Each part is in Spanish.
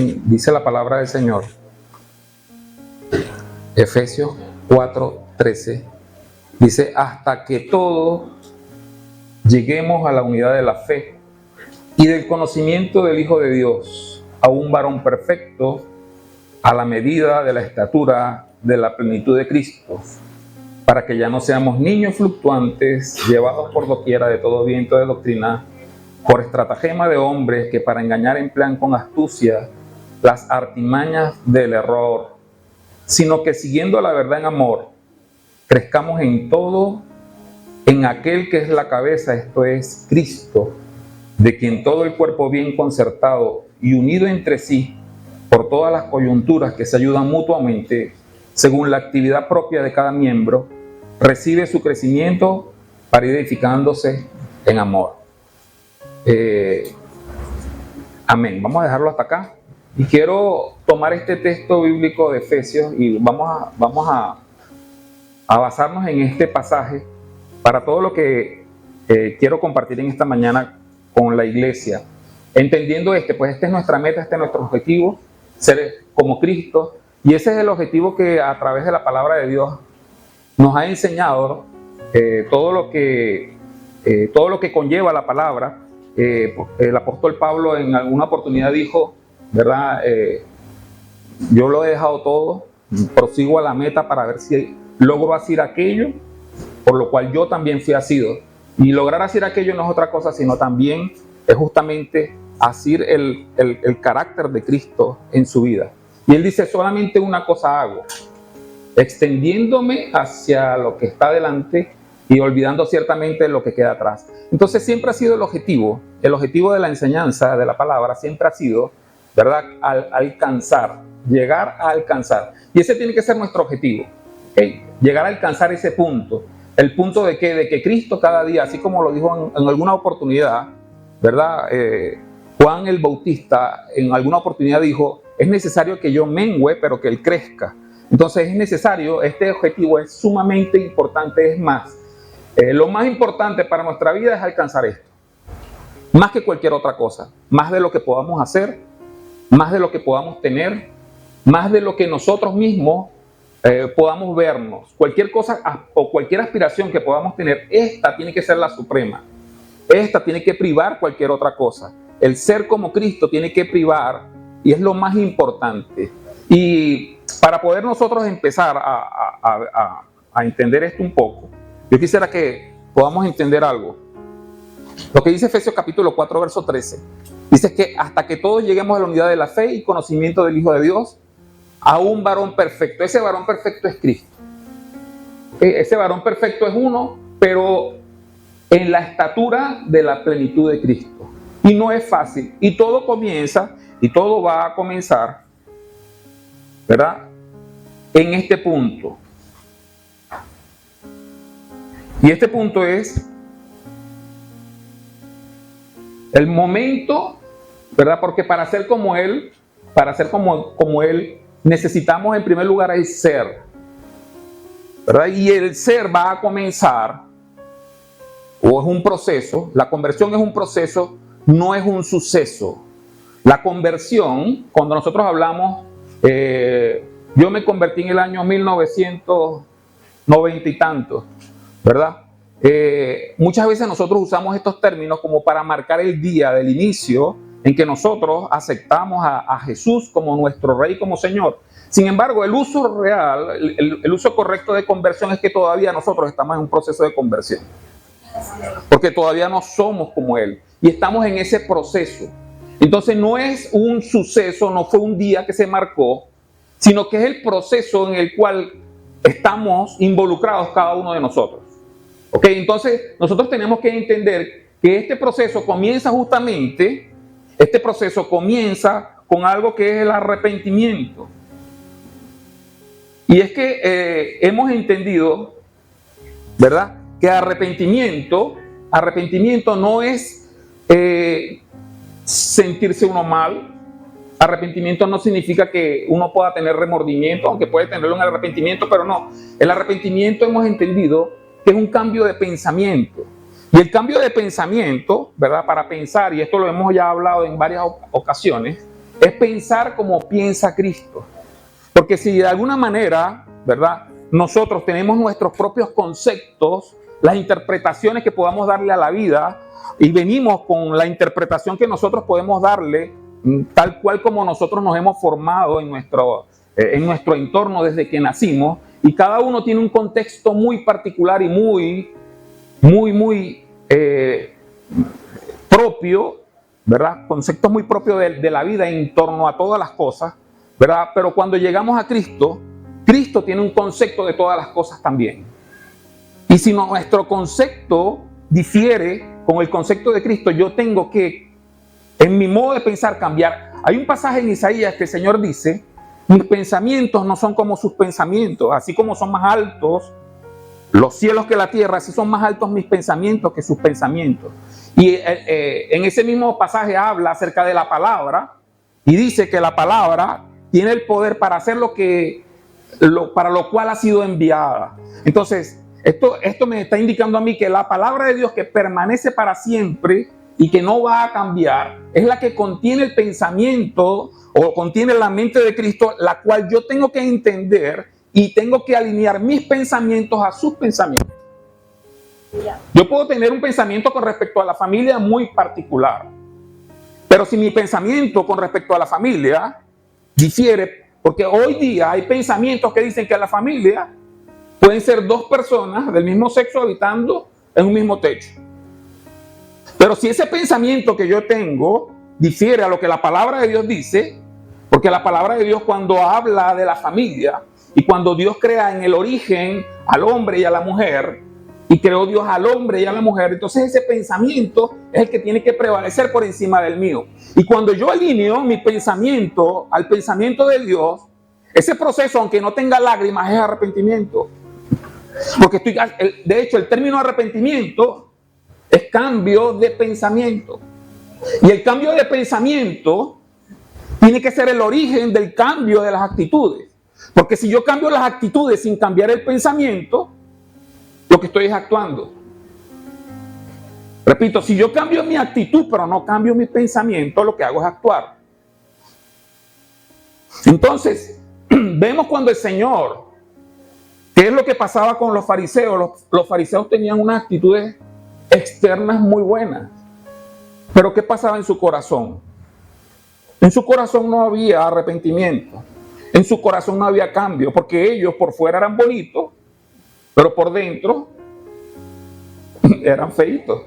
Dice la palabra del Señor, Efesios 4:13, dice: hasta que todos lleguemos a la unidad de la fe y del conocimiento del Hijo de Dios, a un varón perfecto, a la medida de la estatura de la plenitud de Cristo, para que ya no seamos niños fluctuantes, llevados por doquiera de todo viento de doctrina, por estratagema de hombres que para engañar emplean con astucia las artimañas del error, sino que siguiendo la verdad en amor, crezcamos en todo en aquel que es la cabeza, esto es Cristo, de quien todo el cuerpo bien concertado y unido entre sí por todas las coyunturas que se ayudan mutuamente, según la actividad propia de cada miembro, recibe su crecimiento para ir edificándose en amor. Amén. Vamos a dejarlo hasta acá. Y quiero tomar este texto bíblico de Efesios y vamos a basarnos en este pasaje para todo lo que quiero compartir en esta mañana con la iglesia. Entendiendo pues esta es nuestra meta, este es nuestro objetivo, ser como Cristo. Y ese es el objetivo que a través de la palabra de Dios nos ha enseñado, todo lo que conlleva la palabra. El apóstol Pablo en alguna oportunidad dijo, ¿verdad? Yo lo he dejado todo, prosigo a la meta para ver si logro hacer aquello por lo cual yo también fui asido. Y lograr hacer aquello no es otra cosa, sino también es justamente hacer el carácter de Cristo en su vida. Y él dice: solamente una cosa hago, extendiéndome hacia lo que está delante y olvidando ciertamente lo que queda atrás. Entonces siempre ha sido el objetivo de la enseñanza de la palabra, siempre ha sido, ¿verdad?, alcanzar, llegar a alcanzar. Y ese tiene que ser nuestro objetivo, ¿okay? Llegar a alcanzar ese punto. El punto de que Cristo cada día, así como lo dijo en alguna oportunidad, ¿verdad? Juan el Bautista en alguna oportunidad dijo: es necesario que yo mengüe, pero que Él crezca. Entonces es necesario, este objetivo es sumamente importante, es más. Lo más importante para nuestra vida es alcanzar esto. Más que cualquier otra cosa. Más de lo que podamos hacer, más de lo que podamos tener, más de lo que nosotros mismos podamos vernos. Cualquier cosa o cualquier aspiración que podamos tener, esta tiene que ser la suprema. Esta tiene que privar cualquier otra cosa. El ser como Cristo tiene que privar, y es lo más importante. Y para poder nosotros empezar a entender esto un poco, yo quisiera que podamos entender algo. Lo que dice Efesios capítulo 4, verso 13. Dice que hasta que todos lleguemos a la unidad de la fe y conocimiento del Hijo de Dios, a un varón perfecto. Ese varón perfecto es Cristo. Ese varón perfecto es uno, pero en la estatura de la plenitud de Cristo. Y no es fácil. Y todo comienza, y todo va a comenzar, ¿verdad?, en este punto. Y este punto es el momento, ¿verdad? Porque para ser como Él, necesitamos en primer lugar el ser, ¿verdad? Y el ser va a comenzar, o es un proceso. La conversión es un proceso, no es un suceso. La conversión, cuando nosotros hablamos, yo me convertí en el año 1990 y tantos, ¿verdad? Muchas veces nosotros usamos estos términos como para marcar el día del inicio en que nosotros aceptamos a Jesús como nuestro Rey, como Señor. Sin embargo, el uso real, el uso correcto de conversión es que todavía nosotros estamos en un proceso de conversión. Porque todavía no somos como Él. Y estamos en ese proceso. Entonces no es un suceso, no fue un día que se marcó, sino que es el proceso en el cual estamos involucrados cada uno de nosotros. ¿Ok? Entonces nosotros tenemos que entender que este proceso comienza con algo que es el arrepentimiento. Y es que hemos entendido, ¿verdad?, que arrepentimiento no es sentirse uno mal. Arrepentimiento no significa que uno pueda tener remordimiento, aunque puede tenerlo en el arrepentimiento, pero no. El arrepentimiento hemos entendido que es un cambio de pensamiento. Y el cambio de pensamiento, ¿verdad?, para pensar, y esto lo hemos ya hablado en varias ocasiones, es pensar como piensa Cristo. Porque si de alguna manera, ¿verdad?, nosotros tenemos nuestros propios conceptos, las interpretaciones que podamos darle a la vida, y venimos con la interpretación que nosotros podemos darle, tal cual como nosotros nos hemos formado en nuestro entorno desde que nacimos, y cada uno tiene un contexto muy particular y muy propio, ¿verdad? Conceptos muy propios de la vida en torno a todas las cosas, ¿verdad? Pero cuando llegamos a Cristo, Cristo tiene un concepto de todas las cosas también. Y si nuestro concepto difiere con el concepto de Cristo, yo tengo que, en mi modo de pensar, cambiar. Hay un pasaje en Isaías que el Señor dice: mis pensamientos no son como sus pensamientos, así como son más altos los cielos que la tierra, así son más altos mis pensamientos que sus pensamientos. Y en ese mismo pasaje habla acerca de la palabra y dice que la palabra tiene el poder para hacer para lo cual ha sido enviada. Entonces, esto me está indicando a mí que la palabra de Dios, que permanece para siempre y que no va a cambiar, es la que contiene el pensamiento o contiene la mente de Cristo, la cual yo tengo que entender y tengo que alinear mis pensamientos a sus pensamientos. Yo puedo tener un pensamiento con respecto a la familia muy particular, pero si mi pensamiento con respecto a la familia difiere, porque hoy día hay pensamientos que dicen que la familia pueden ser dos personas del mismo sexo habitando en un mismo techo. Pero si ese pensamiento que yo tengo difiere a lo que la palabra de Dios dice, porque la palabra de Dios, cuando habla de la familia y cuando Dios crea en el origen al hombre y a la mujer, y creó Dios al hombre y a la mujer, entonces ese pensamiento es el que tiene que prevalecer por encima del mío. Y cuando yo alineo mi pensamiento al pensamiento de Dios, ese proceso, aunque no tenga lágrimas, es arrepentimiento. Porque de hecho, el término arrepentimiento es cambio de pensamiento. Y el cambio de pensamiento tiene que ser el origen del cambio de las actitudes. Porque si yo cambio las actitudes sin cambiar el pensamiento, lo que estoy es actuando. Repito, si yo cambio mi actitud pero no cambio mi pensamiento, lo que hago es actuar. Entonces, vemos cuando el Señor, ¿qué es lo que pasaba con los fariseos? Los fariseos tenían unas actitudes externas muy buenas. Pero ¿qué pasaba en su corazón? En su corazón no había arrepentimiento. En su corazón no había cambio, porque ellos por fuera eran bonitos, pero por dentro eran feitos.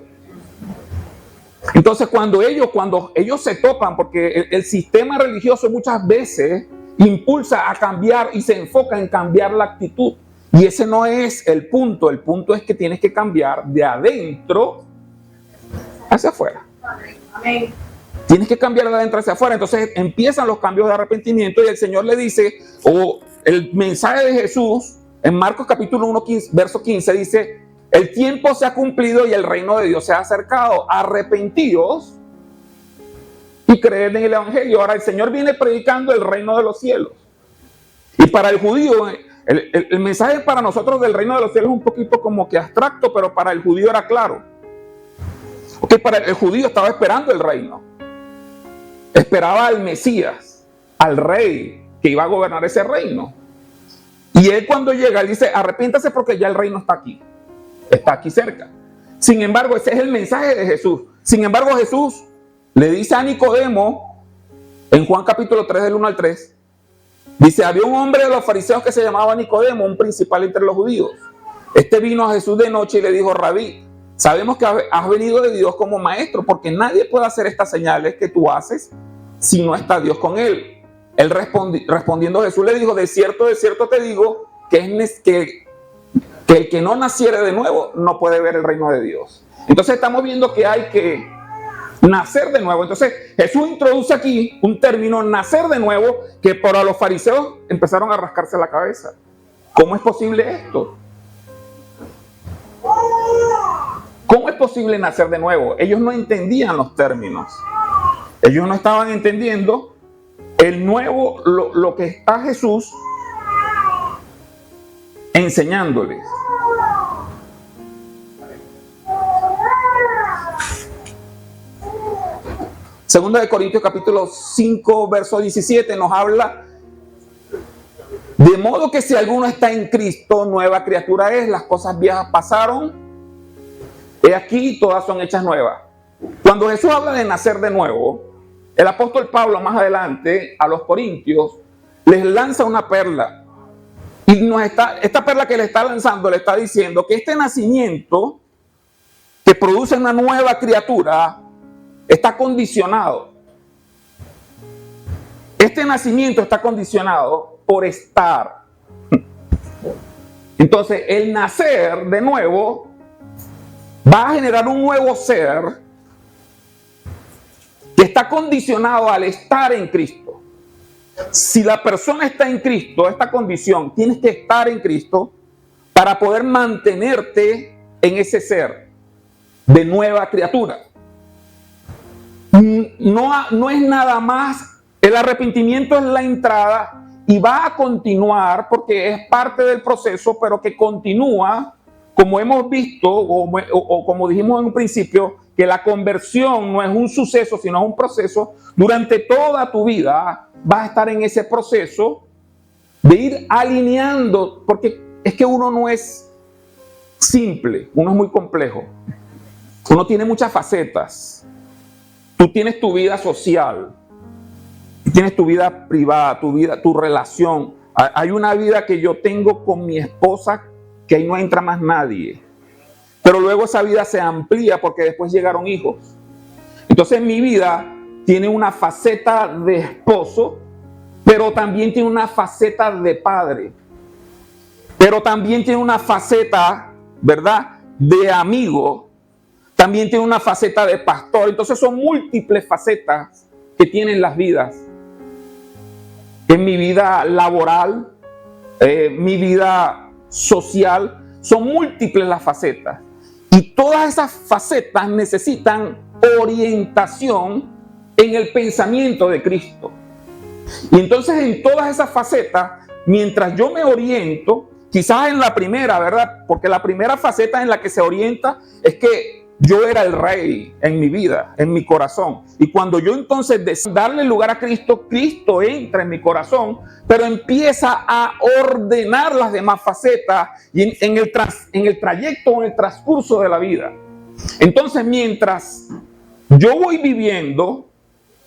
Entonces cuando ellos se topan, porque el sistema religioso muchas veces impulsa a cambiar y se enfoca en cambiar la actitud. Y ese no es el punto es que tienes que cambiar de adentro hacia afuera. Amén. Tienes que cambiar de adentro hacia afuera. Entonces empiezan los cambios de arrepentimiento y el Señor le dice, o el mensaje de Jesús en Marcos capítulo 1, verso 15 dice: el tiempo se ha cumplido y el reino de Dios se ha acercado. Arrepentíos y creed en el evangelio. Ahora el Señor viene predicando el reino de los cielos. Y para el judío, el mensaje para nosotros del reino de los cielos es un poquito como que abstracto, pero para el judío era claro. Porque para el judío estaba esperando el reino. Esperaba al Mesías, al rey que iba a gobernar ese reino. Y él cuando llega, él dice: arrepiéntase porque ya el reino está aquí cerca. Sin embargo, ese es el mensaje de Jesús. Sin embargo, Jesús le dice a Nicodemo, en Juan capítulo 3, del 1 al 3, dice: había un hombre de los fariseos que se llamaba Nicodemo, un principal entre los judíos. Este vino a Jesús de noche y le dijo: Rabí, sabemos que has venido de Dios como maestro, porque nadie puede hacer estas señales que tú haces si no está Dios con él. Él respondiendo Jesús le dijo: de cierto te digo que el que no naciere de nuevo no puede ver el reino de Dios. Entonces estamos viendo que hay que nacer de nuevo. Entonces Jesús introduce aquí un término, nacer de nuevo, que para los fariseos empezaron a rascarse la cabeza. ¿Cómo es posible esto? ¿Cómo es posible nacer de nuevo? Ellos no entendían los términos. Ellos no estaban entendiendo el nuevo, lo que está Jesús enseñándoles. Segunda de Corintios capítulo 5, verso 17 nos habla: de modo que si alguno está en Cristo, nueva criatura es, las cosas viejas pasaron, he aquí todas son hechas nuevas. Cuando Jesús habla de nacer de nuevo, el apóstol Pablo más adelante a los corintios les lanza una perla. Y esta perla que le está lanzando le está diciendo que este nacimiento que produce una nueva criatura está condicionado. Este nacimiento está condicionado por estar. Entonces, el nacer de nuevo va a generar un nuevo ser que está condicionado al estar en Cristo. Si la persona está en Cristo, esta condición, tienes que estar en Cristo para poder mantenerte en ese ser de nueva criatura. No es nada más, el arrepentimiento es la entrada y va a continuar porque es parte del proceso, pero que continúa, como hemos visto o como dijimos en un principio, que la conversión no es un suceso, sino es un proceso. Durante toda tu vida vas a estar en ese proceso de ir alineando, porque es que uno no es simple, uno es muy complejo. Uno tiene muchas facetas. Tú tienes tu vida social, tienes tu vida privada, tu relación. Hay una vida que yo tengo con mi esposa que ahí no entra más nadie. Pero luego esa vida se amplía porque después llegaron hijos. Entonces mi vida tiene una faceta de esposo, pero también tiene una faceta de padre. Pero también tiene una faceta, ¿verdad?, de amigo. También tiene una faceta de pastor. Entonces son múltiples facetas que tienen las vidas. En mi vida laboral, mi vida social, son múltiples las facetas. Y todas esas facetas necesitan orientación en el pensamiento de Cristo. Y entonces en todas esas facetas, mientras yo me oriento, quizás en la primera, ¿verdad? Porque la primera faceta en la que se orienta es que yo era el rey en mi vida, en mi corazón. Y cuando yo entonces decido darle lugar a Cristo, Cristo entra en mi corazón, pero empieza a ordenar las demás facetas y en el trayecto, en el transcurso de la vida. Entonces, mientras yo voy viviendo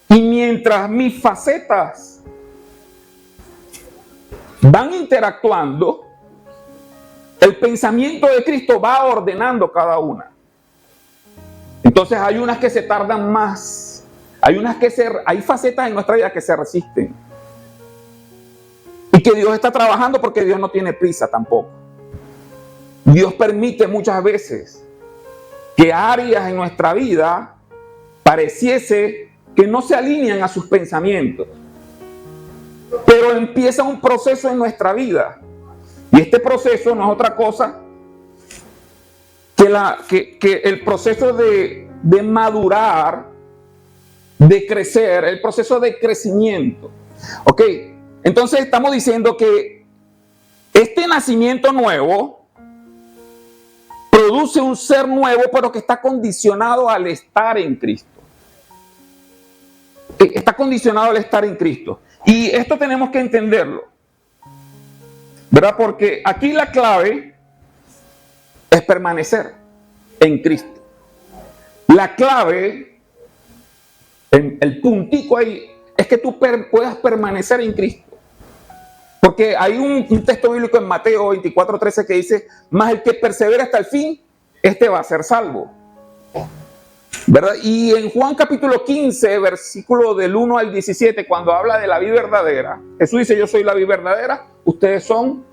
y mientras mis facetas van interactuando, el pensamiento de Cristo va ordenando cada una. Entonces hay unas que se tardan más, hay facetas en nuestra vida que se resisten. Y que Dios está trabajando porque Dios no tiene prisa tampoco. Dios permite muchas veces que áreas en nuestra vida pareciese que no se alinean a sus pensamientos. Pero empieza un proceso en nuestra vida. Y este proceso no es otra cosa que el proceso de madurar, de crecer, el proceso de crecimiento. ¿Ok? Entonces estamos diciendo que este nacimiento nuevo produce un ser nuevo, pero que está condicionado al estar en Cristo. Está condicionado al estar en Cristo. Y esto tenemos que entenderlo, ¿verdad? Porque aquí la clave es permanecer en Cristo. La clave, el puntico ahí, es que tú puedas permanecer en Cristo. Porque hay un texto bíblico en Mateo 24:13 que dice: mas el que persevera hasta el fin, este va a ser salvo, ¿verdad? Y en Juan capítulo 15, versículo del 1 al 17, cuando habla de la vid verdadera, Jesús dice: yo soy la vid verdadera, ustedes son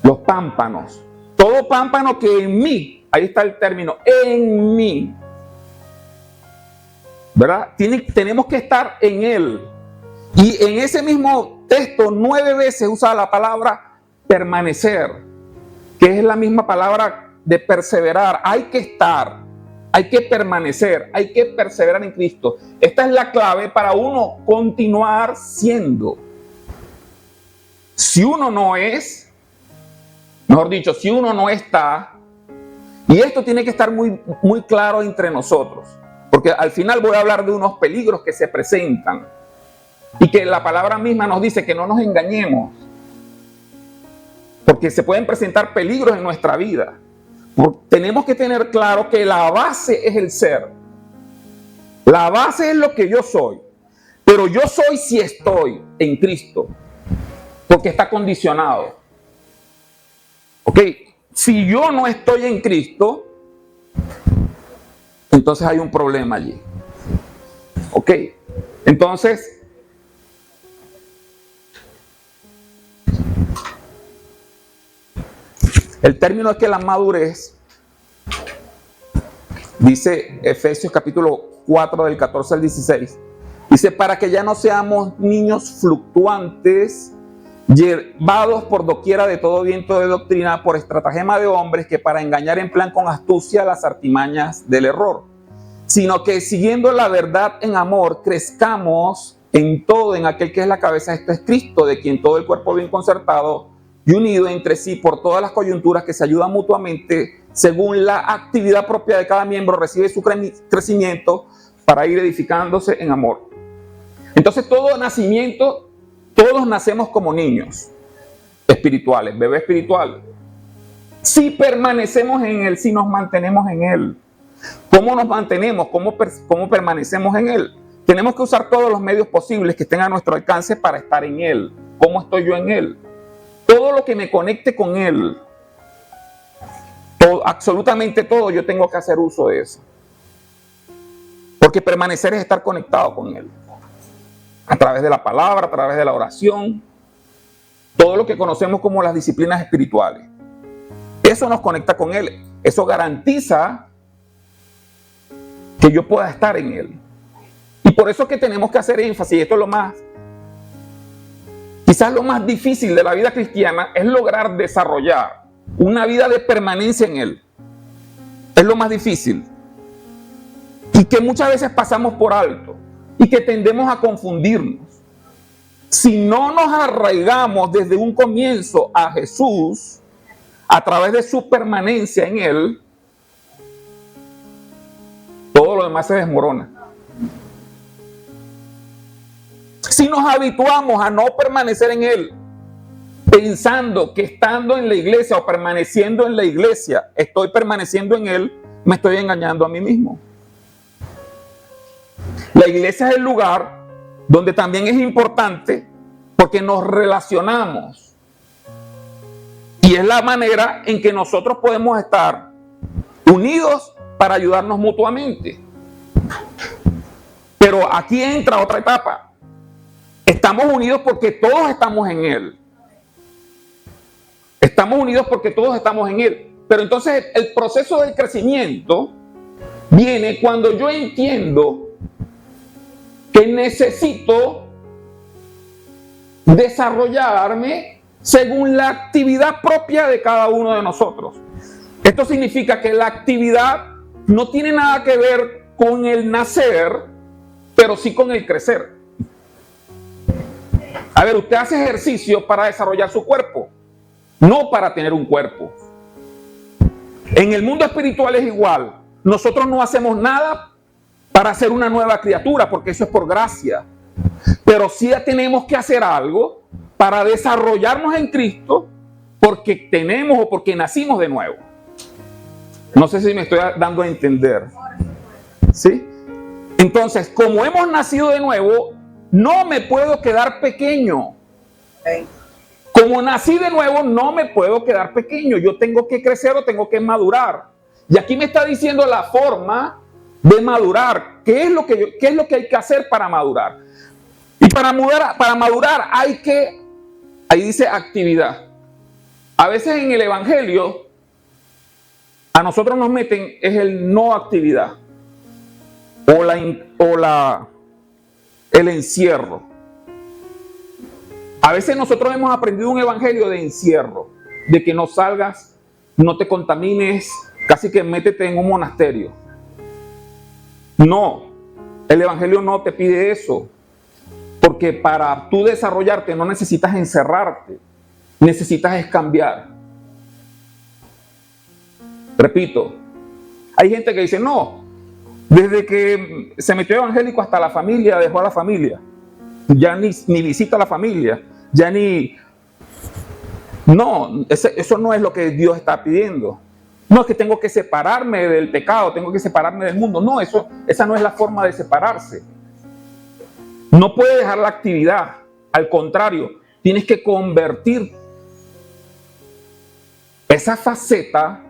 los pámpanos. Todo pámpano que en mí, ahí está el término, en mí, ¿verdad? Tenemos que estar en Él. Y en ese mismo texto 9 veces usa la palabra permanecer, que es la misma palabra de perseverar. Hay que estar, hay que permanecer, hay que perseverar en Cristo. Esta es la clave para uno continuar siendo. Si uno no es, mejor dicho, si uno no está, y esto tiene que estar muy, muy claro entre nosotros. Porque al final voy a hablar de unos peligros que se presentan y que la palabra misma nos dice que no nos engañemos, porque se pueden presentar peligros en nuestra vida. Tenemos que tener claro que la base es el ser. La base es lo que yo soy, pero yo soy si estoy en Cristo, porque está condicionado. ¿Ok? Si yo no estoy en Cristo, entonces hay un problema allí. ¿Ok? Entonces, el término es que la madurez, dice Efesios capítulo 4 del 14 al 16, dice, para que ya no seamos niños fluctuantes, llevados por doquiera de todo viento de doctrina, por estratagema de hombres que para engañar emplean con astucia las artimañas del error, sino que siguiendo la verdad en amor, crezcamos en todo en aquel que es la cabeza, esto es Cristo, de quien todo el cuerpo bien concertado y unido entre sí por todas las coyunturas que se ayudan mutuamente, según la actividad propia de cada miembro, recibe su crecimiento para ir edificándose en amor. Entonces todo nacimiento, todos nacemos como niños espirituales, bebés espirituales. Si permanecemos en Él, si nos mantenemos en Él. ¿Cómo nos mantenemos? ¿Cómo permanecemos en Él? Tenemos que usar todos los medios posibles que estén a nuestro alcance para estar en Él. ¿Cómo estoy yo en Él? Todo lo que me conecte con Él, todo, absolutamente todo, yo tengo que hacer uso de eso. Porque permanecer es estar conectado con Él. A través de la palabra, a través de la oración, todo lo que conocemos como las disciplinas espirituales. Eso nos conecta con Él. Eso garantiza que yo pueda estar en Él. Y por eso es que tenemos que hacer énfasis, y esto es quizás lo más difícil de la vida cristiana, es lograr desarrollar una vida de permanencia en Él. Es lo más difícil. Y que muchas veces pasamos por alto y que tendemos a confundirnos. Si no nos arraigamos desde un comienzo a Jesús, a través de su permanencia en Él, todo lo demás se desmorona. Si nos habituamos a no permanecer en Él, pensando que estando en la iglesia o permaneciendo en la iglesia, estoy permaneciendo en Él, me estoy engañando a mí mismo. La iglesia es el lugar donde también es importante porque nos relacionamos. Y es la manera en que nosotros podemos estar unidos para ayudarnos mutuamente. Pero aquí entra otra etapa. Estamos unidos porque todos estamos en Él. Estamos unidos porque todos estamos en Él. Pero entonces el proceso del crecimiento viene cuando yo entiendo que necesito desarrollarme según la actividad propia de cada uno de nosotros. Esto significa que la actividad no tiene nada que ver con el nacer, pero sí con el crecer. A ver, usted hace ejercicio para desarrollar su cuerpo, no para tener un cuerpo. En el mundo espiritual es igual. Nosotros no hacemos nada para ser una nueva criatura, porque eso es por gracia. Pero sí tenemos que hacer algo para desarrollarnos en Cristo, porque tenemos o porque nacimos de nuevo. No sé si me estoy dando a entender. ¿Sí? Entonces, como hemos nacido de nuevo, no me puedo quedar pequeño. Como nací de nuevo, no me puedo quedar pequeño. Yo tengo que crecer o tengo que madurar. Y aquí me está diciendo la forma de madurar. ¿Qué es lo que hay que hacer para madurar? Y para madurar hay que, ahí dice actividad. A veces en el evangelio a nosotros nos meten es el no actividad o el encierro. A veces nosotros hemos aprendido un evangelio de encierro, de que no salgas, no te contamines, casi que métete en un monasterio. No, el evangelio no te pide eso, porque para tú desarrollarte no necesitas encerrarte, necesitas cambiar. Repito, hay gente que dice, no, Desde que se metió evangélico hasta la familia, dejó a la familia. Ya ni visita a la familia. Ya ni... No, eso no es lo que Dios está pidiendo. No es que tengo que separarme del pecado, tengo que separarme del mundo. No, esa no es la forma de separarse. No puedes dejar la actividad. Al contrario, tienes que convertir esa faceta,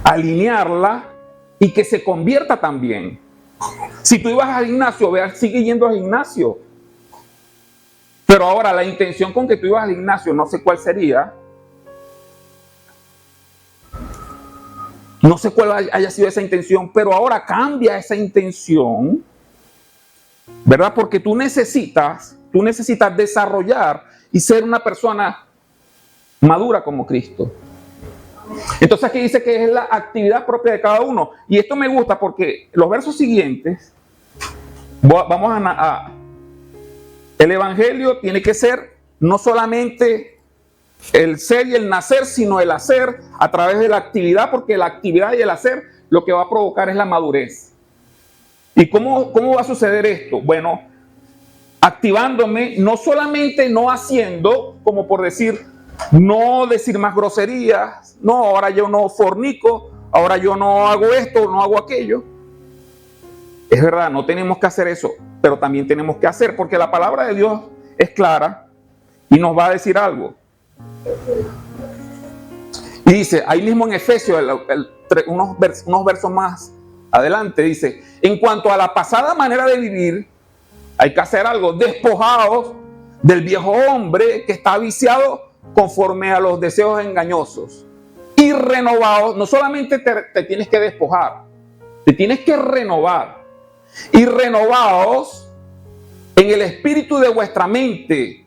alinearla y que se convierta también. Si tú ibas al gimnasio, sigue yendo al gimnasio. Pero ahora la intención con que tú ibas al gimnasio, no sé cuál sería. No sé cuál haya sido esa intención, pero ahora cambia esa intención, ¿verdad? Porque tú necesitas desarrollar y ser una persona madura como Cristo. Entonces aquí dice que es la actividad propia de cada uno. Y esto me gusta porque los versos siguientes, vamos a el evangelio tiene que ser no solamente el ser y el nacer, sino el hacer a través de la actividad, porque la actividad y el hacer lo que va a provocar es la madurez. ¿Y cómo va a suceder esto? Bueno, activándome, no solamente no haciendo, como por decir, no decir más groserías, no, ahora yo no fornico, ahora yo no hago esto, no hago aquello. Es verdad, no tenemos que hacer eso, pero también tenemos que hacer, porque la palabra de Dios es clara y nos va a decir algo. Y dice, ahí mismo en Efesios, unos versos más adelante, dice, en cuanto a la pasada manera de vivir, hay que hacer algo, despojados del viejo hombre que está viciado conforme a los deseos engañosos y renovados. No solamente te tienes que despojar, te tienes que renovar. Y renovados en el espíritu de vuestra mente.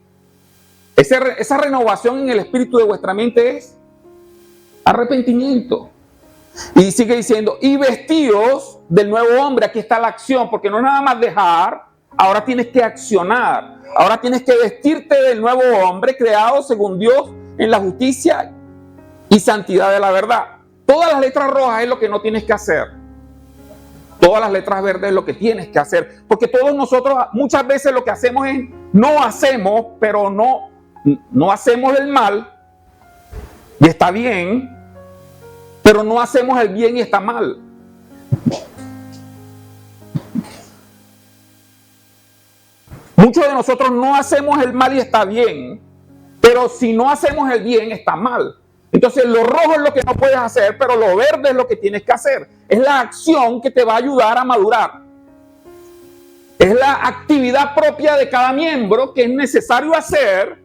Esa renovación en el espíritu de vuestra mente es arrepentimiento. Y sigue diciendo, y vestidos del nuevo hombre. Aquí está la acción, porque no es nada más dejar, ahora tienes que accionar. Ahora tienes que vestirte del nuevo hombre creado según Dios en la justicia y santidad de la verdad. Todas las letras rojas es lo que no tienes que hacer. Todas las letras verdes es lo que tienes que hacer. Porque todos nosotros muchas veces lo que hacemos es, no hacemos, pero no hacemos el mal. Y está bien, pero no hacemos el bien y está mal. Muchos de nosotros no hacemos el mal y está bien, pero si no hacemos el bien está mal. Entonces lo rojo es lo que no puedes hacer, pero lo verde es lo que tienes que hacer. Es la acción que te va a ayudar a madurar. Es la actividad propia de cada miembro que es necesario hacer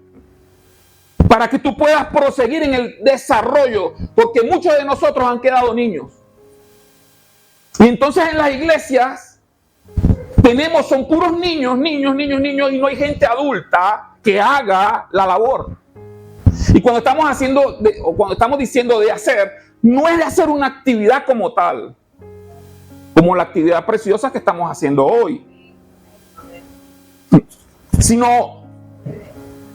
para que tú puedas proseguir en el desarrollo, porque muchos de nosotros han quedado niños. Y entonces en las iglesias son puros niños, y no hay gente adulta que haga la labor. Y cuando estamos diciendo de hacer, no es de hacer una actividad como tal, como la actividad preciosa que estamos haciendo hoy, sino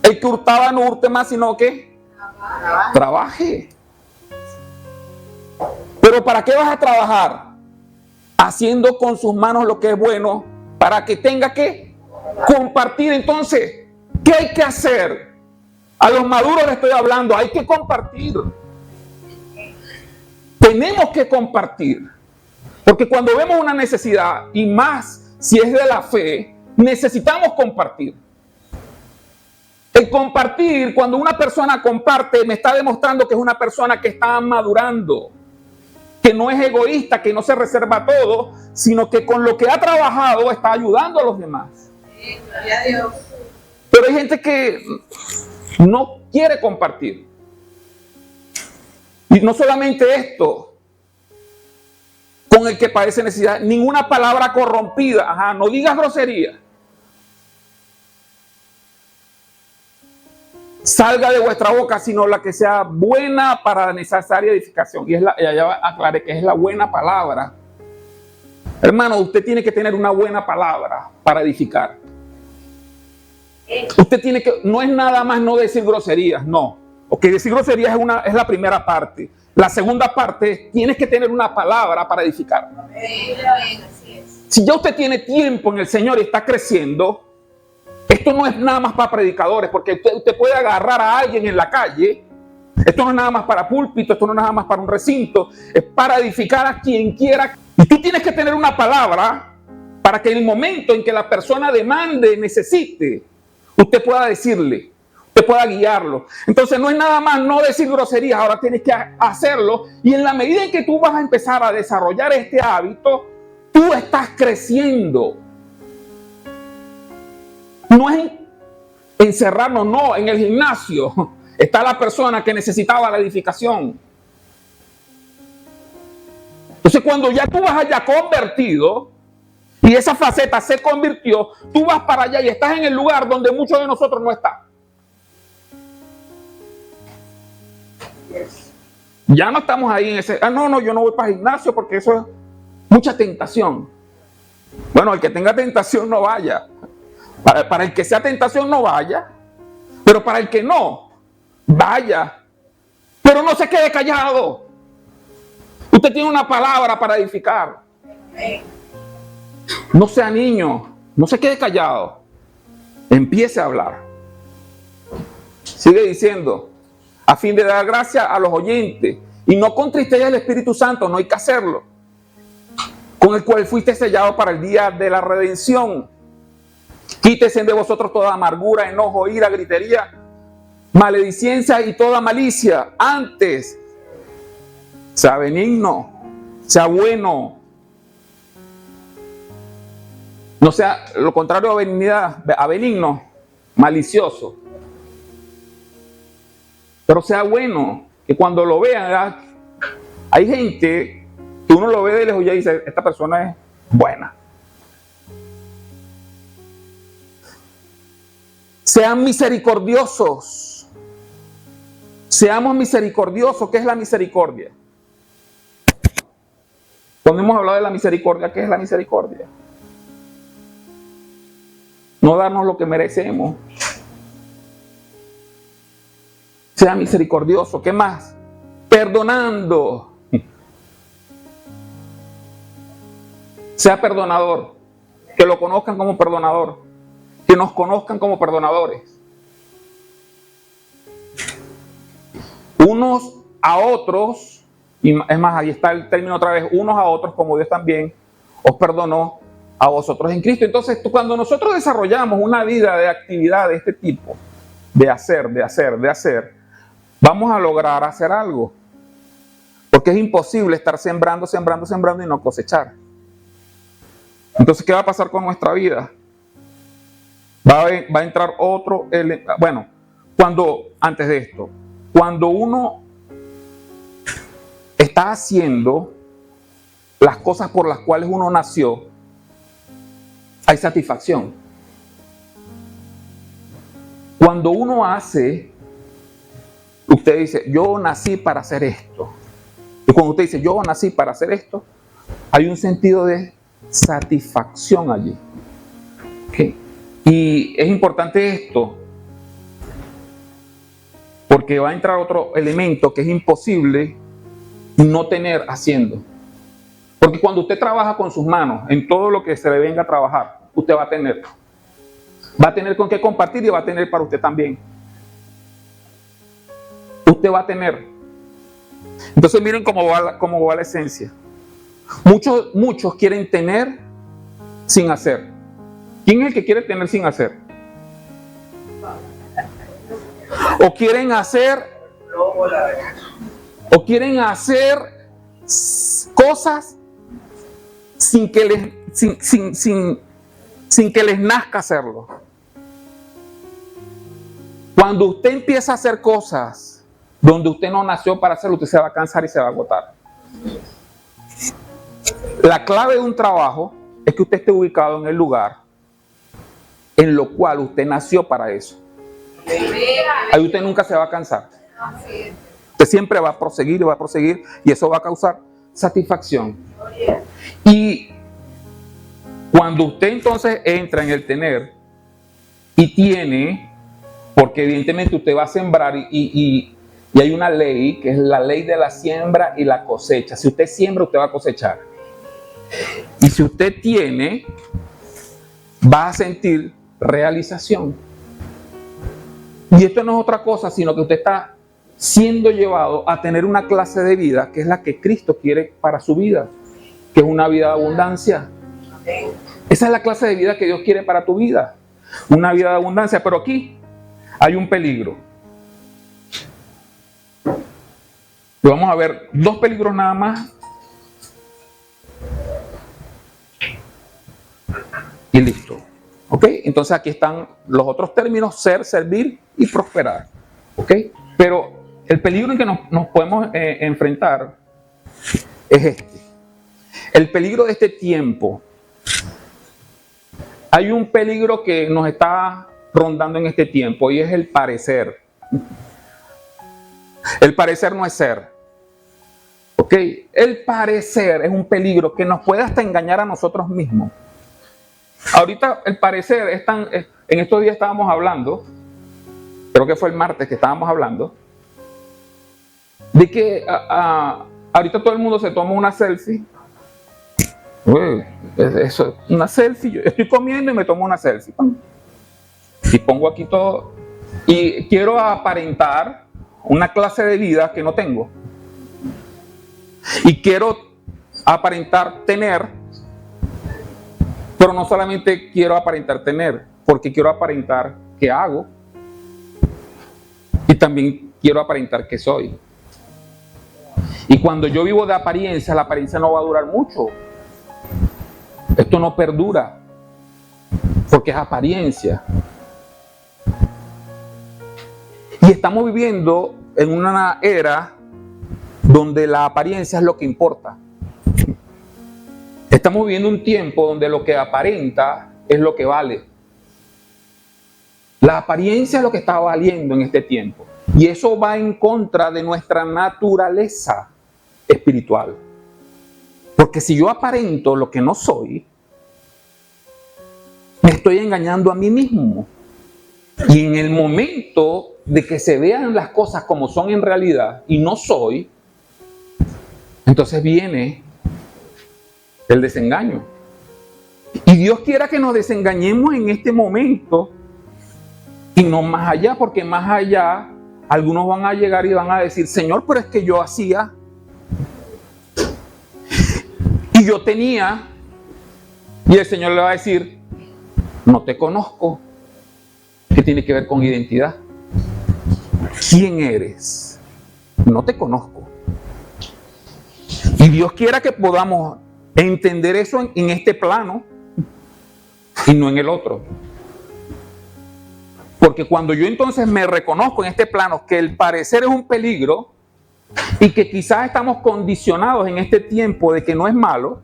el que hurtaba no hurte más, sino que trabaje. Pero ¿para qué vas a trabajar? Haciendo con sus manos lo que es bueno, para que tenga que compartir. Entonces, ¿qué hay que hacer? A los maduros les estoy hablando, hay que compartir. Tenemos que compartir. Porque cuando vemos una necesidad, y más si es de la fe, necesitamos compartir. El compartir, cuando una persona comparte, me está demostrando que es una persona que está madurando, que no es egoísta, que no se reserva todo, sino que con lo que ha trabajado está ayudando a los demás. Sí, gloria a Dios. Pero hay gente que no quiere compartir. Y no solamente esto, con el que padece necesidad, ninguna palabra corrompida. No digas grosería. Salga de vuestra boca, sino la que sea buena para la necesaria edificación. Y ya aclaré que es la buena palabra. Hermano, usted tiene que tener una buena palabra para edificar. Usted no es nada más no decir groserías, no. Porque decir groserías es la primera parte. la segunda parte, tienes que tener una palabra para edificar. Si ya usted tiene tiempo en el Señor y está creciendo, esto no es nada más para predicadores, porque usted puede agarrar a alguien en la calle. Esto no es nada más para púlpito, esto no es nada más para un recinto, es para edificar a quien quiera. Y tú tienes que tener una palabra para que en el momento en que la persona demande, necesite, usted pueda decirle, usted pueda guiarlo. Entonces no es nada más no decir groserías, ahora tienes que hacerlo. Y en la medida en que tú vas a empezar a desarrollar este hábito, tú estás creciendo. No es encerrarnos, no, en el gimnasio está la persona que necesitaba la edificación. Entonces cuando ya tú vas allá convertido y esa faceta se convirtió, tú vas para allá y estás en el lugar donde muchos de nosotros no están. Ya no estamos ahí en ese, no, yo no voy para el gimnasio porque eso es mucha tentación. Bueno, el que tenga tentación no vaya. Para el que sea tentación no vaya, pero para el que no, vaya. Pero no se quede callado. Usted tiene una palabra para edificar. No sea niño, no se quede callado. Empiece a hablar. Sigue diciendo, a fin de dar gracia a los oyentes y no contristeis al Espíritu Santo, no hay que hacerlo, con el cual fuiste sellado para el día de la redención. Quítese de vosotros toda amargura, enojo, ira, gritería, maledicencia y toda malicia. Antes, sea benigno, sea bueno. No sea lo contrario a benigno, malicioso. Pero sea bueno, que cuando lo vean, ¿verdad? Hay gente que uno lo ve de lejos y ya dice, esta persona es buena. Sean misericordiosos. Seamos misericordiosos. ¿Qué es la misericordia? Cuando hemos hablado de la misericordia, ¿qué es la misericordia? No darnos lo que merecemos. Sea misericordioso. ¿Qué más? Perdonando. Sea perdonador. Que lo conozcan como perdonador. Que nos conozcan como perdonadores. Unos a otros, y es más, ahí está el término otra vez, unos a otros como Dios también os perdonó a vosotros en Cristo. Entonces, cuando nosotros desarrollamos una vida de actividad de este tipo, de hacer, vamos a lograr hacer algo. Porque es imposible estar sembrando y no cosechar. Entonces, ¿qué va a pasar con nuestra vida? Va a entrar otro elemento. Bueno, antes de esto, cuando uno está haciendo las cosas por las cuales uno nació, hay satisfacción. Cuando uno hace, usted dice, yo nací para hacer esto. Y cuando usted dice, yo nací para hacer esto, hay un sentido de satisfacción allí. ¿Okay? Y es importante esto, porque va a entrar otro elemento que es imposible no tener haciendo. Porque cuando usted trabaja con sus manos, en todo lo que se le venga a trabajar, usted va a tener. Va a tener con qué compartir y va a tener para usted también. Usted va a tener. Entonces miren cómo va la esencia. Muchos quieren tener sin hacer. ¿Quién es el que quiere tener sin hacer? O quieren hacer cosas sin que les nazca hacerlo. Cuando usted empieza a hacer cosas donde usted no nació para hacerlo, usted se va a cansar y se va a agotar. La clave de un trabajo es que usted esté ubicado en el lugar en lo cual usted nació para eso. Ahí usted nunca se va a cansar. Usted siempre va a proseguir y eso va a causar satisfacción. Y cuando usted entonces entra en el tener y tiene, porque evidentemente usted va a sembrar y Y hay una ley que es la ley de la siembra y la cosecha. Si usted siembra, usted va a cosechar. Y si usted tiene, va a sentir realización. Y esto no es otra cosa, sino que usted está siendo llevado a tener una clase de vida que es la que Cristo quiere para su vida, que es una vida de abundancia. Esa es la clase de vida que Dios quiere para tu vida, una vida de abundancia. Pero aquí hay un peligro. Y vamos a ver 2 peligros nada más. Y listo. ¿Ok? Entonces aquí están los otros términos: ser, servir y prosperar. ¿Ok? Pero el peligro en que nos podemos enfrentar es este. El peligro de este tiempo. Hay un peligro que nos está rondando en este tiempo y es el parecer. El parecer no es ser. ¿Ok? El parecer es un peligro que nos puede hasta engañar a nosotros mismos. Ahorita el parecer es tan... En estos días estábamos hablando, creo que fue el martes que estábamos hablando, de que ahorita todo el mundo se toma una selfie. Uy, eso, una selfie. Yo estoy comiendo y me tomo una selfie. Y pongo aquí todo. Y quiero aparentar una clase de vida que no tengo. Y quiero aparentar tener, pero no solamente quiero aparentar tener, porque quiero aparentar que hago y también quiero aparentar que soy. Y cuando yo vivo de apariencia, la apariencia no va a durar mucho. Esto no perdura, porque es apariencia. Y estamos viviendo en una era donde la apariencia es lo que importa. Estamos viviendo un tiempo donde lo que aparenta es lo que vale. La apariencia es lo que está valiendo en este tiempo. Y eso va en contra de nuestra naturaleza espiritual. Porque si yo aparento lo que no soy, me estoy engañando a mí mismo. Y en el momento de que se vean las cosas como son en realidad y no soy, entonces viene el desengaño. Y Dios quiera que nos desengañemos en este momento y no más allá, porque más allá algunos van a llegar y van a decir: Señor, pero es que yo hacía y yo tenía. Y el Señor le va a decir: no te conozco. ¿Qué tiene que ver con identidad? ¿Quién eres? No te conozco. Y Dios quiera que podamos entender eso en este plano y no en el otro. Porque cuando yo entonces me reconozco en este plano que el parecer es un peligro y que quizás estamos condicionados en este tiempo de que no es malo,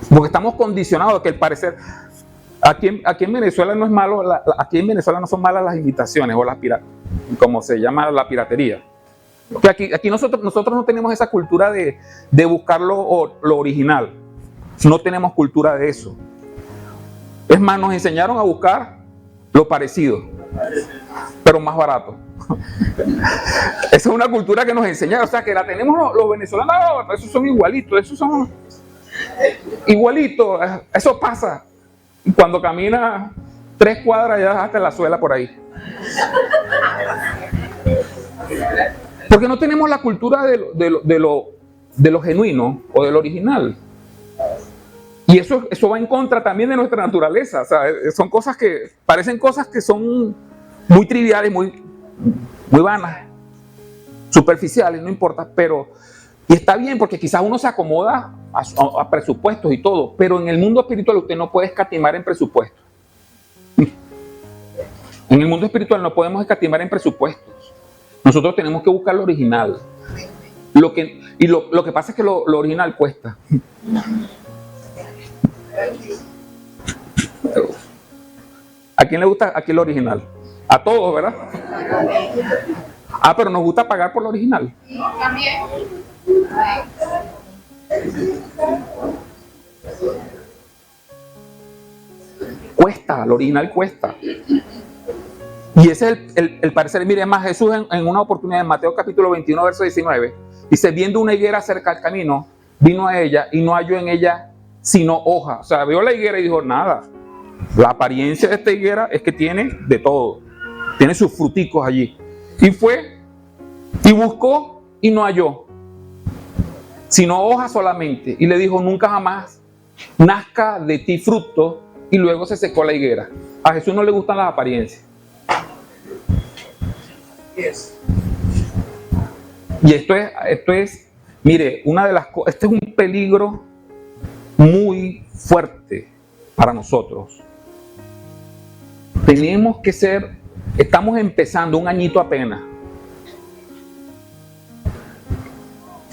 porque estamos condicionados a que el parecer... Aquí en Venezuela no es malo, aquí en Venezuela no son malas las imitaciones o las como se llama la piratería. Porque aquí nosotros no tenemos esa cultura de buscar lo original. No tenemos cultura de eso. Es más, nos enseñaron a buscar lo parecido, pero más barato. Esa es una cultura que nos enseñaron, o sea, que la tenemos los venezolanos, esos son igualitos, eso pasa. Y cuando caminas 3 cuadras ya dejaste la suela por ahí. Porque no tenemos la cultura de lo genuino o de lo original. Y eso va en contra también de nuestra naturaleza. O sea, son cosas que parecen cosas que son muy triviales, muy vanas, superficiales, no importa, pero y está bien porque quizás uno se acomoda a presupuestos y todo, pero en el mundo espiritual usted no puede escatimar en presupuestos. En el mundo espiritual no podemos escatimar en presupuestos. Nosotros tenemos que buscar lo original. Lo que pasa es que lo original cuesta. ¿A quién le gusta aquí lo original? A todos, ¿verdad? Pero nos gusta pagar por lo original. También. Cuesta, lo original cuesta. Y ese es el parecer. Mire, más Jesús en una oportunidad en Mateo capítulo 21, verso 19, dice, viendo una higuera cerca del camino, vino a ella y no halló en ella sino hoja. O sea, vio la higuera y dijo, nada. La apariencia de esta higuera es que tiene de todo. Tiene sus fruticos allí. Y fue y buscó y no halló, sino hoja solamente. Y le dijo, nunca jamás nazca de ti fruto. Y luego se secó la higuera. A Jesús no le gustan las apariencias. Yes. Y esto es, mire, una de las cosas, este es un peligro muy fuerte para nosotros. Tenemos que ser, estamos empezando un añito apenas.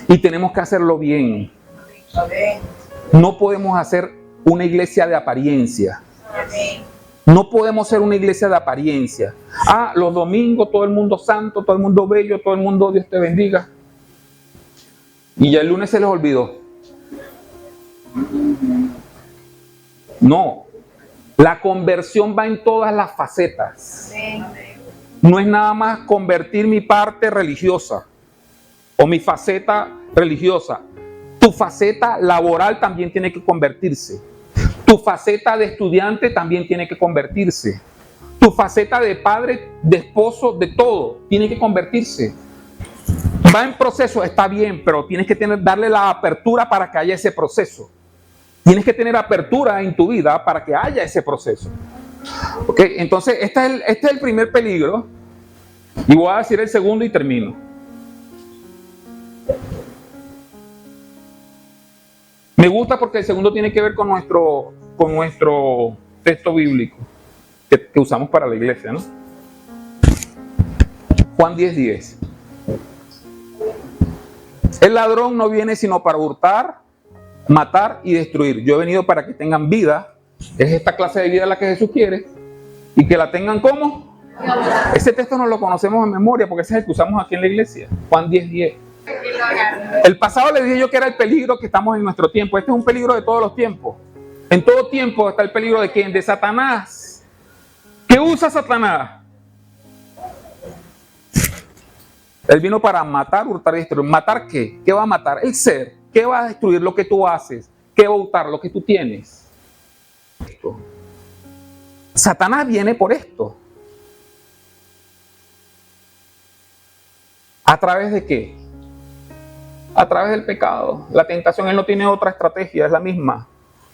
Y tenemos que hacerlo bien. No podemos hacer una iglesia de apariencia. No podemos ser una iglesia de apariencia. Ah, los domingos todo el mundo santo, todo el mundo bello, todo el mundo Dios te bendiga. Y ya el lunes se les olvidó. No. La conversión va en todas las facetas. No es nada más convertir mi parte religiosa o mi faceta religiosa. Tu faceta laboral también tiene que convertirse. Tu faceta de estudiante también tiene que convertirse. Tu faceta de padre, de esposo, de todo, tiene que convertirse. Va en proceso, está bien, pero tienes que darle la apertura para que haya ese proceso. Tienes que tener apertura en tu vida para que haya ese proceso. ¿Ok? Entonces, este es el primer peligro. Y voy a decir el segundo y termino. Me gusta porque el segundo tiene que ver con nuestro texto bíblico que usamos para la iglesia, ¿no? Juan 10:10. El ladrón no viene sino para hurtar, matar y destruir. Yo he venido para que tengan vida. Es esta clase de vida la que Jesús quiere. Y que la tengan ¿cómo? Ese texto no lo conocemos en memoria porque ese es el que usamos aquí en la iglesia. Juan 10:10. El pasado le dije yo que era el peligro que estamos en nuestro tiempo. Este es un peligro de todos los tiempos. En todo tiempo está el peligro de ¿quién? De Satanás. ¿Qué usa Satanás? Él vino para matar, hurtar y destruir. ¿Matar qué? ¿Qué va a matar? El ser. ¿Qué va a destruir? Lo que tú haces. ¿Qué va a hurtar? Lo que tú tienes. Esto. Satanás viene por esto. ¿A través de qué? A través del pecado. La tentación, él no tiene otra estrategia, es la misma.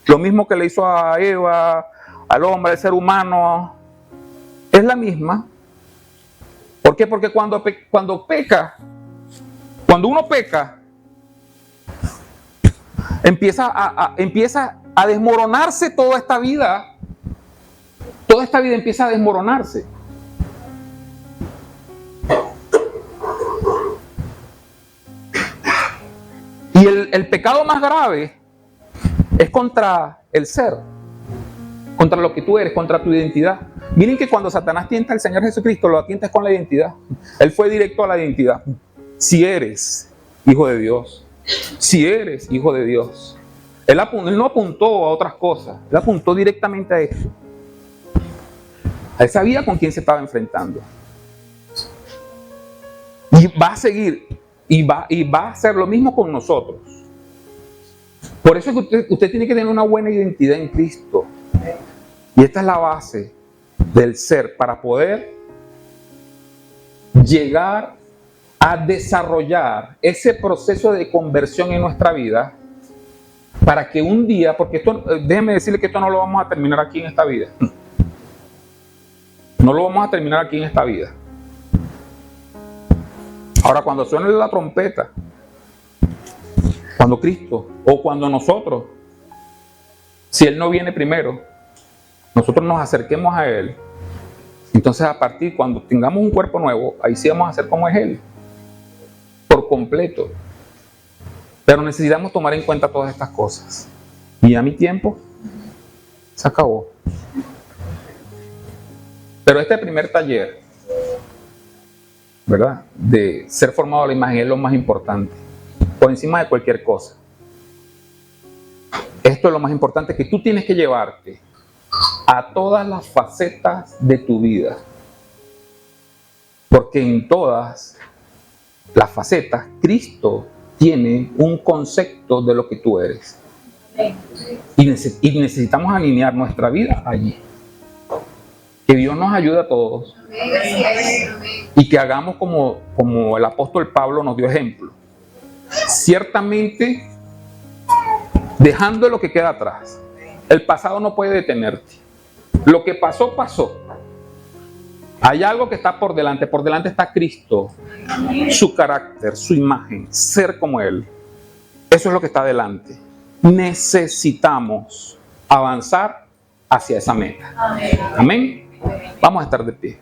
Lo mismo que le hizo a Eva, al hombre, al ser humano, es la misma. ¿Por qué? Porque cuando uno peca, empieza a desmoronarse toda esta vida. Toda esta vida empieza a desmoronarse. Y el pecado más grave es contra el ser, contra lo que tú eres, contra tu identidad. Miren que cuando Satanás tienta al Señor Jesucristo, lo tienta con la identidad. Él fue directo a la identidad. Si eres hijo de Dios, si eres hijo de Dios. Él no apuntó a otras cosas, él apuntó directamente a esto. Él sabía con quién se estaba enfrentando. Y va a seguir. Y va a hacer lo mismo con nosotros. Por eso es que usted tiene que tener una buena identidad en Cristo. Y esta es la base del ser para poder llegar a desarrollar ese proceso de conversión en nuestra vida para que un día, porque esto, déjeme decirle que esto no lo vamos a terminar aquí en esta vida. No lo vamos a terminar aquí en esta vida. Ahora, cuando suene la trompeta, cuando Cristo o cuando nosotros, si Él no viene primero, nosotros nos acerquemos a Él, entonces a partir cuando tengamos un cuerpo nuevo, ahí sí vamos a ser como es Él, por completo. Pero necesitamos tomar en cuenta todas estas cosas. Y a mi tiempo se acabó. Pero este primer taller, ¿verdad?, de ser formado a la imagen es lo más importante, por encima de cualquier cosa. Esto es lo más importante que tú tienes que llevarte a todas las facetas de tu vida. Porque en todas las facetas, Cristo tiene un concepto de lo que tú eres. Y necesitamos alinear nuestra vida allí. Que Dios nos ayude a todos. Y que hagamos como el apóstol Pablo nos dio ejemplo. Ciertamente, dejando lo que queda atrás. El pasado no puede detenerte. Lo que pasó, pasó. Hay algo que está por delante. Por delante está Cristo, su carácter, su imagen, ser como Él. Eso es lo que está delante. Necesitamos avanzar hacia esa meta. Amén. Vamos a estar de pie.